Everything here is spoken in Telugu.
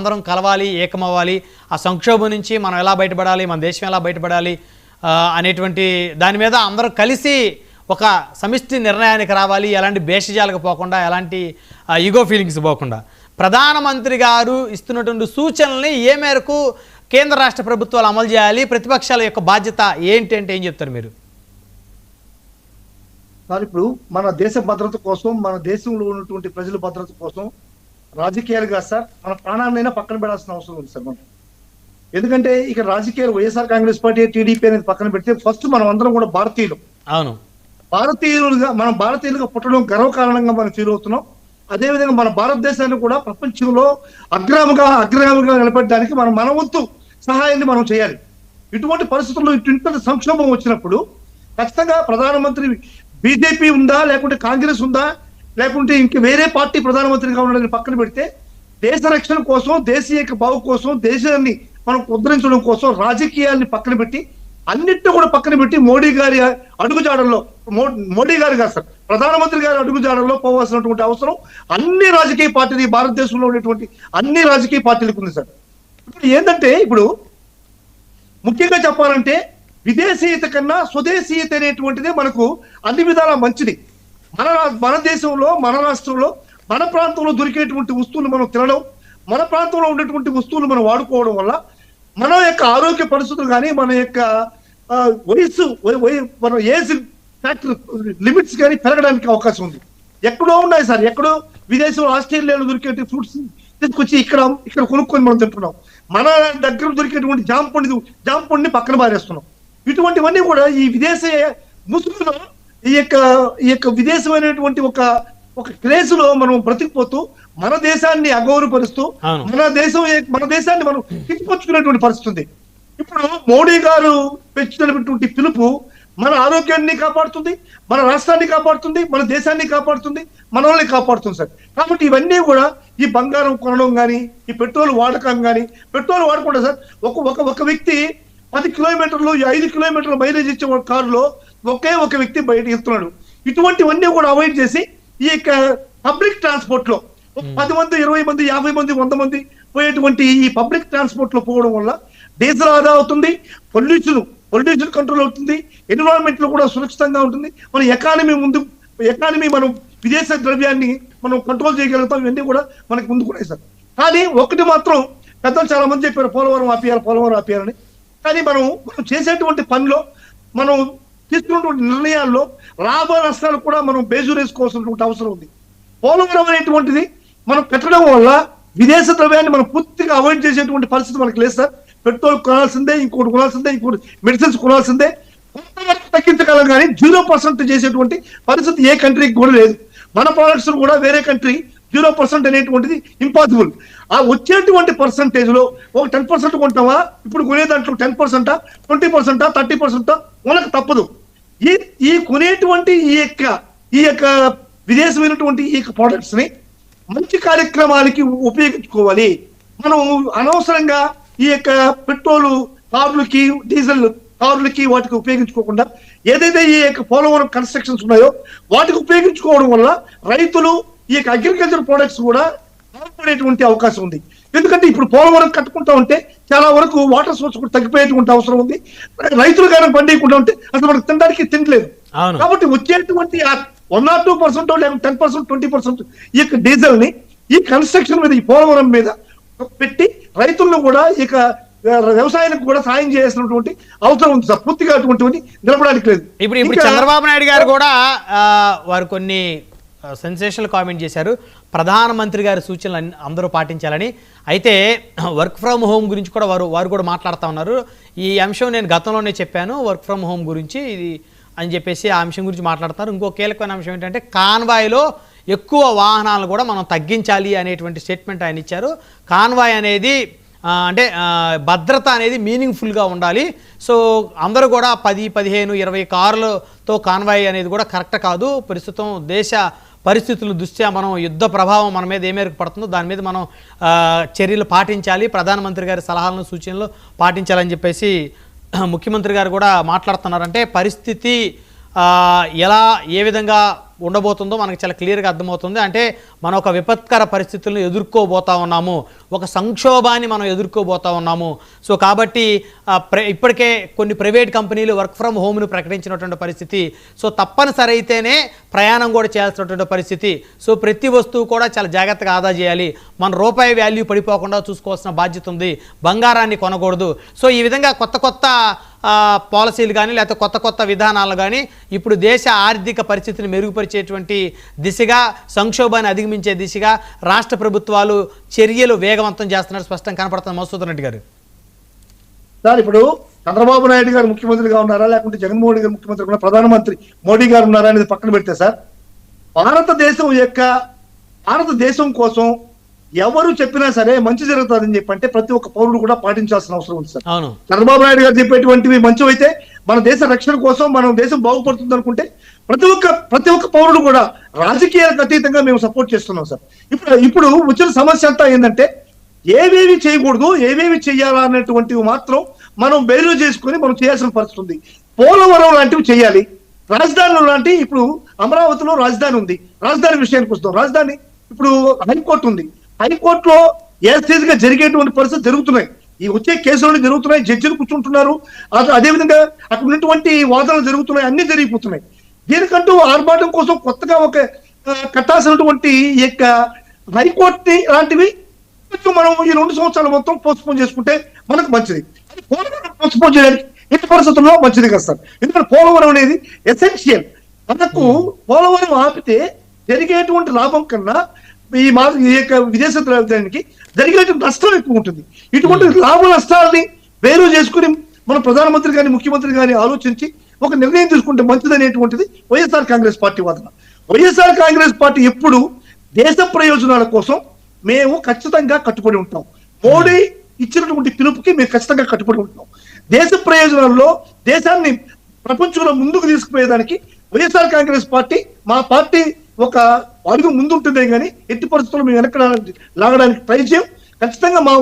అందరం కలవాలి, ఏకమవ్వాలి, ఆ సంక్షోభం నుంచి మనం ఎలా బయటపడాలి, మన దేశం ఎలా బయటపడాలి అనేటువంటి దాని మీద అందరూ కలిసి ఒక సమిష్టి నిర్ణయానికి రావాలి. ఎలాంటి భేషజాలకు పోకుండా, ఎలాంటి ఈగో ఫీలింగ్స్ పోకుండా ప్రధానమంత్రి గారు ఇస్తున్నటువంటి సూచనల్ని ఏ మేరకు కేంద్ర రాష్ట్ర ప్రభుత్వాలు అమలు చేయాలి, ప్రతిపక్షాల యొక్క బాధ్యత ఏంటి అంటే ఏం చెప్తారు మీరు? ఇప్పుడు మన దేశ భద్రత కోసం, మన దేశంలో ఉన్నటువంటి ప్రజల భద్రత కోసం రాజకీయాలు కాదు సార్, మన ప్రాణాలైనా పక్కన పెడాల్సిన అవసరం ఉంది సార్ మనం. ఎందుకంటే ఇక రాజకీయాలు వైఎస్ఆర్ కాంగ్రెస్ పార్టీ, టీడీపీ అనేది పక్కన పెడితే ఫస్ట్ మనం అందరం కూడా భారతీయులు. అవును, మనం భారతీయులుగా పుట్టడం గర్వకారణంగా మనం ఫీల్ అవుతున్నాం. అదేవిధంగా మన భారతదేశాన్ని కూడా ప్రపంచంలో అగ్రగామిగా నిలబెట్టడానికి మన వంతు సహాయాన్ని మనం చేయాలి. ఇటువంటి పరిస్థితుల్లో ఇటువంటి సంక్షోభం వచ్చినప్పుడు ఖచ్చితంగా ప్రధానమంత్రి బీజేపీ ఉందా, లేకుంటే కాంగ్రెస్ ఉందా, లేకుంటే ఇంక వేరే పార్టీ ప్రధానమంత్రిగా ఉండడానికి పక్కన పెడితే దేశ రక్షణ కోసం, దేశీయ బాగు కోసం, దేశాన్ని మనం ఉద్ధరించడం కోసం రాజకీయాల్ని పక్కన పెట్టి అన్నిటిని కూడా పక్కన పెట్టి మోడీ గారి అడుగుజాడల్లో, మోడీ గారు కాదు సార్, ప్రధానమంత్రి గారి అడుగుజాడల్లో పోవాల్సినటువంటి అవసరం అన్ని రాజకీయ పార్టీలు, భారతదేశంలో ఉన్నటువంటి అన్ని రాజకీయ పార్టీలకు ఉంది సార్. ఇప్పుడు ఏంటంటే, ఇప్పుడు ముఖ్యంగా చెప్పాలంటే విదేశీయత కన్నా స్వదేశీయత అనేటువంటిదే మనకు అన్ని విధాలా మంచిది. మన దేశంలో, మన రాష్ట్రంలో, మన ప్రాంతంలో దొరికేటువంటి వస్తువులు మనం తినడం, మన ప్రాంతంలో ఉన్నటువంటి వస్తువులు మనం వాడుకోవడం వల్ల మన యొక్క ఆరోగ్య పరిస్థితులు కానీ, మన యొక్క మన ఏజ్ ఫ్యాక్టర్ లిమిట్స్ కానీ పెరగడానికి అవకాశం ఉంది. ఎక్కడో ఉన్నాయి సార్, ఎక్కడో విదేశంలో, ఆస్ట్రేలియాలో దొరికే ఫ్రూట్స్ తీసుకొచ్చి ఇక్కడ కొనుక్కొని మనం తింటున్నాం. మన దగ్గర దొరికేటువంటి జామ పండుని పక్కన పారేస్తున్నాం. ఇటువంటివన్నీ కూడా ఈ విదేశ ముసుగులో ఈ యొక్క విదేశమైనటువంటి ఒక క్రేజ్ లో మనం బ్రతికిపోతూ మన దేశాన్ని అగౌరవపరుస్తూ మన దేశాన్ని మనం కిచ్చిపుచ్చుకునేటువంటి పరిస్థితి ఉంది. ఇప్పుడు మోడీ గారు పెంచినటువంటి పిలుపు మన ఆరోగ్యాన్ని కాపాడుతుంది, మన రాష్ట్రాన్ని కాపాడుతుంది, మన దేశాన్ని కాపాడుతుంది, మనల్ని కాపాడుతుంది సార్. కాబట్టి ఇవన్నీ కూడా ఈ బంగారం కొనడం కానీ, ఈ పెట్రోల్ వాడకం కానీ, పెట్రోల్ వాడకుండా సార్ ఒక వ్యక్తి 10 కిలోమీటర్లు, 5 కిలోమీటర్ల మైలేజ్ ఇచ్చే కారులో ఒక వ్యక్తి బయట వెళ్తున్నాడు. ఇటువంటివన్నీ కూడా అవాయిడ్ చేసి ఈ యొక్క పబ్లిక్ ట్రాన్స్పోర్ట్ లో 10 మంది, 20 మంది, 50 మంది, 100 మంది పోయేటువంటి ఈ పబ్లిక్ ట్రాన్స్పోర్ట్ లో పోవడం వల్ల డీజిల్ ఆదా అవుతుంది, పొల్యూషన్ కంట్రోల్ అవుతుంది, ఎన్విరాన్మెంట్ లో కూడా సురక్షితంగా ఉంటుంది, మన ఎకానమీ మనం విదేశ ద్రవ్యాన్ని మనం కంట్రోల్ చేయగలుగుతాం. ఇవన్నీ కూడా మనకి ముందుకు ఉన్నాయి సార్. కానీ ఒకటి మాత్రం పెద్దలు చాలా మంది చెప్పారు, పోలవరం ఆపేయాలని. కానీ మనం చేసేటువంటి పనిలో, మనం తీసుకున్నటువంటి నిర్ణయాల్లో లాభ నష్టాలు కూడా మనం బేజురేసుకోవాల్సినటువంటి అవసరం ఉంది. పోలవరం అనేటువంటిది మనం పెట్టడం వల్ల విదేశ ద్రవ్యాన్ని మనం పూర్తిగా అవాయిడ్ చేసేటువంటి పరిస్థితి మనకు లేదు సార్. పెట్రోల్ కొనాల్సిందే, ఇంకోటి కొనాల్సిందే, ఇంకోటి మెడిసిన్స్ కొనాల్సిందే. కొంతవరకు తగ్గించగలం కానీ 0% చేసేటువంటి పరిస్థితి ఏ కంట్రీకి కూడా లేదు. మన ప్రొడక్ట్స్ కూడా వేరే కంట్రీ 0% అనేటువంటిది ఇంపాసిబుల్. ఆ వచ్చేటువంటి పర్సంటేజ్ లో ఒక 10% కొంటావా, ఇప్పుడు కొనే దాంట్లో 10%, 20%, 30% మనకు తప్పదు. ఈ కొనేటువంటి ఈ యొక్క విదేశమైనటువంటి ఈ ప్రొడక్ట్స్ ని మంచి కార్యక్రమాలకి ఉపయోగించుకోవాలి. మనం అనవసరంగా ఈ యొక్క పెట్రోల్ కార్లకి, డీజిల్ కార్లకి వాటికి ఉపయోగించుకోకుండా ఏదైతే ఈ యొక్క పోలవరం కన్స్ట్రక్షన్స్ ఉన్నాయో వాటికి ఉపయోగించుకోవడం వల్ల రైతులు ఈ యొక్క అగ్రికల్చర్ ప్రొడక్ట్స్ కూడా బాగుపడేటువంటి అవకాశం ఉంది. ఎందుకంటే ఇప్పుడు పోలవరం కట్టుకుంటా ఉంటే చాలా వరకు వాటర్ సోర్స్ కూడా తగ్గిపోయేటువంటి అవసరం ఉంది. రైతులు కానీ పండియకుండా ఉంటే అసలు మనకు తినడానికి తినలేదు. కాబట్టి వచ్చేటువంటి 1 or 2% లేకపోతే 10%, 20% ఈ యొక్క డీజిల్ ని ఈ కన్స్ట్రక్షన్ మీద, ఈ పోలవరం మీద పెట్టి రైతులను కూడా ఇక వ్యవసాయానికి కూడా సాయం చేయాల్సినటువంటి అవసరం ఉంది సార్. పూర్తిగా అటువంటి నిలబడానికి లేదు. ఇప్పుడు చంద్రబాబు నాయుడు గారు కూడా వారు కొన్ని సెన్సేషనల్ కామెంట్ చేశారు, ప్రధానమంత్రి గారి సూచనలు అందరూ పాటించాలని. అయితే వర్క్ ఫ్రమ్ హోమ్ గురించి కూడా వారు కూడా మాట్లాడుతూ ఉన్నారు. ఈ అంశం నేను గతంలోనే చెప్పాను, వర్క్ ఫ్రమ్ హోమ్ గురించి ఇది అని చెప్పేసి ఆ అంశం గురించి మాట్లాడుతున్నారు. ఇంకో కీలకమైన అంశం ఏంటంటే కాన్వాయ్లో ఎక్కువ వాహనాలు కూడా మనం తగ్గించాలి అనేటువంటి స్టేట్మెంట్ ఆయన ఇచ్చారు. కాన్వాయ్ అనేది అంటే భద్రత అనేది మీనింగ్ఫుల్గా ఉండాలి. సో అందరూ కూడా 10, 15, 20 కార్లతో కాన్వాయ్ అనేది కూడా కరెక్ట్ కాదు. ప్రస్తుతం దేశ పరిస్థితుల దృష్ట్యా మనం యుద్ధ ప్రభావం మన మీద ఏ మేరకు పడుతుందో దాని మీద మనం చర్యలు పాటించాలి, ప్రధానమంత్రి గారి సలహాలను, సూచనలు పాటించాలని చెప్పేసి ముఖ్యమంత్రి గారు కూడా మాట్లాడుతున్నారంటే పరిస్థితి ఏ విధంగా ఉండబోతుందో మనకు చాలా క్లియర్గా అర్థమవుతుంది. అంటే మనం ఒక విపత్కర పరిస్థితులను ఎదుర్కోబోతా ఉన్నాము, ఒక సంక్షోభాన్ని మనం ఎదుర్కోబోతా ఉన్నాము. సో కాబట్టి ఇప్పటికే కొన్ని ప్రైవేట్ కంపెనీలు వర్క్ ఫ్రమ్ హోమ్ను ప్రకటించినటువంటి పరిస్థితి. సో తప్పనిసరి అయితేనే ప్రయాణం కూడా చేయాల్సినటువంటి పరిస్థితి. సో ప్రతి వస్తువు కూడా చాలా జాగ్రత్తగా ఆదా చేయాలి, మన రూపాయి వాల్యూ పడిపోకుండా చూసుకోవాల్సిన బాధ్యత ఉంది, బంగారాన్ని కొనకూడదు. సో ఈ విధంగా కొత్త కొత్త పాలసీలు కానీ లేకపోతే కొత్త కొత్త విధానాలు కానీ ఇప్పుడు దేశ ఆర్థిక పరిస్థితిని మెరుగుపరిచేటువంటి దిశగా, సంక్షోభాన్ని అధిగమించే దిశగా రాష్ట్ర ప్రభుత్వాలు చర్యలు వేగవంతం చేస్తున్నారు, స్పష్టంగా కనపడుతుంది. మధుసూదన్ రెడ్డి గారు సార్, ఇప్పుడు చంద్రబాబు నాయుడు గారు ముఖ్యమంత్రిగా ఉన్నారా లేకుంటే జగన్మోహన్ గారు ముఖ్యమంత్రి ఉన్నారా, ప్రధానమంత్రి మోడీ గారు ఉన్నారా అనేది పక్కన పెడితే సార్, భారతదేశం కోసం ఎవరు చెప్పినా సరే మంచి జరుగుతుందని చెప్పంటే ప్రతి ఒక్క పౌరుడు కూడా పాటించాల్సిన అవసరం ఉంది సార్. అవును, చంద్రబాబు నాయుడు గారు చెప్పేటువంటివి మంచివైతే మన దేశ రక్షణ కోసం, మన దేశం బాగుపడుతుంది అనుకుంటే ప్రతి ఒక్క పౌరుడు కూడా రాజకీయాలకు అతీతంగా మేము సపోర్ట్ చేస్తున్నాం సార్. ఇప్పుడు వచ్చిన సమస్య అంతా ఏంటంటే ఏవేవి చేయకూడదు, ఏవేవి చేయాలా అనేటువంటివి మాత్రం మనం బేరు చేసుకుని మనం చేయాల్సిన పరిస్థితి ఉంది. పోలవరం లాంటివి చేయాలి, రాజధానులు లాంటి, ఇప్పుడు అమరావతిలో రాజధాని ఉంది, రాజధాని విషయానికి వస్తాం. రాజధాని ఇప్పుడు హైకోర్టు ఉంది, హైకోర్టులో ఏ స్టేజ్ గా జరిగేటువంటి పరిస్థితి జరుగుతున్నాయి, ఈ వచ్చే కేసులు జరుగుతున్నాయి, జడ్జిలు కూర్చుంటున్నారు, అదేవిధంగా అక్కడ ఉన్నటువంటి వాదనలు జరుగుతున్నాయి, అన్ని జరిగిపోతున్నాయి. దీనికంటూ ఆర్భాటం కోసం కొత్తగా ఒక కట్టాల్సినటువంటి ఈ యొక్క హైకోర్టు లాంటివి మనం ఈ 2 సంవత్సరాలు మొత్తం పోస్ట్పోన్ చేసుకుంటే మనకు మంచిది. పోస్ట్పోన్ చేయడానికి ఎట్టి పరిస్థితుల్లో మంచిది కదా సార్. ఎందుకంటే పోలవరం అనేది ఎసెన్షియల్. మనకు పోలవరం ఆపితే జరిగేటువంటి లాభం కన్నా ఈ యొక్క విదేశ ద్రవ్యానికి జరిగేటువంటి నష్టం ఎక్కువ ఉంటుంది. ఇటువంటి లాభ నష్టాలని వేరు చేసుకుని మన ప్రధానమంత్రి కానీ ముఖ్యమంత్రి కానీ ఆలోచించి ఒక నిర్ణయం తీసుకుంటే మంచిది అనేటువంటిది వైఎస్ఆర్ కాంగ్రెస్ పార్టీ వాదన. వైఎస్ఆర్ కాంగ్రెస్ పార్టీ ఎప్పుడు దేశ ప్రయోజనాల కోసం మేము ఖచ్చితంగా కట్టుబడి ఉంటాం. మోడీ ఇచ్చినటువంటి పిలుపుకి మేము ఖచ్చితంగా కట్టుబడి ఉంటాం. దేశ ప్రయోజనాల్లో దేశాన్ని ప్రపంచంలో ముందుకు తీసుకుపోయేదానికి వైఎస్ఆర్ కాంగ్రెస్ పార్టీ, మా పార్టీ ఒక అడుగు ముందుంటుందే కానీ ఎట్టి పరిస్థితుల్లో మేము వెనక లాగడానికి ట్రై చేయం. ఖచ్చితంగా మా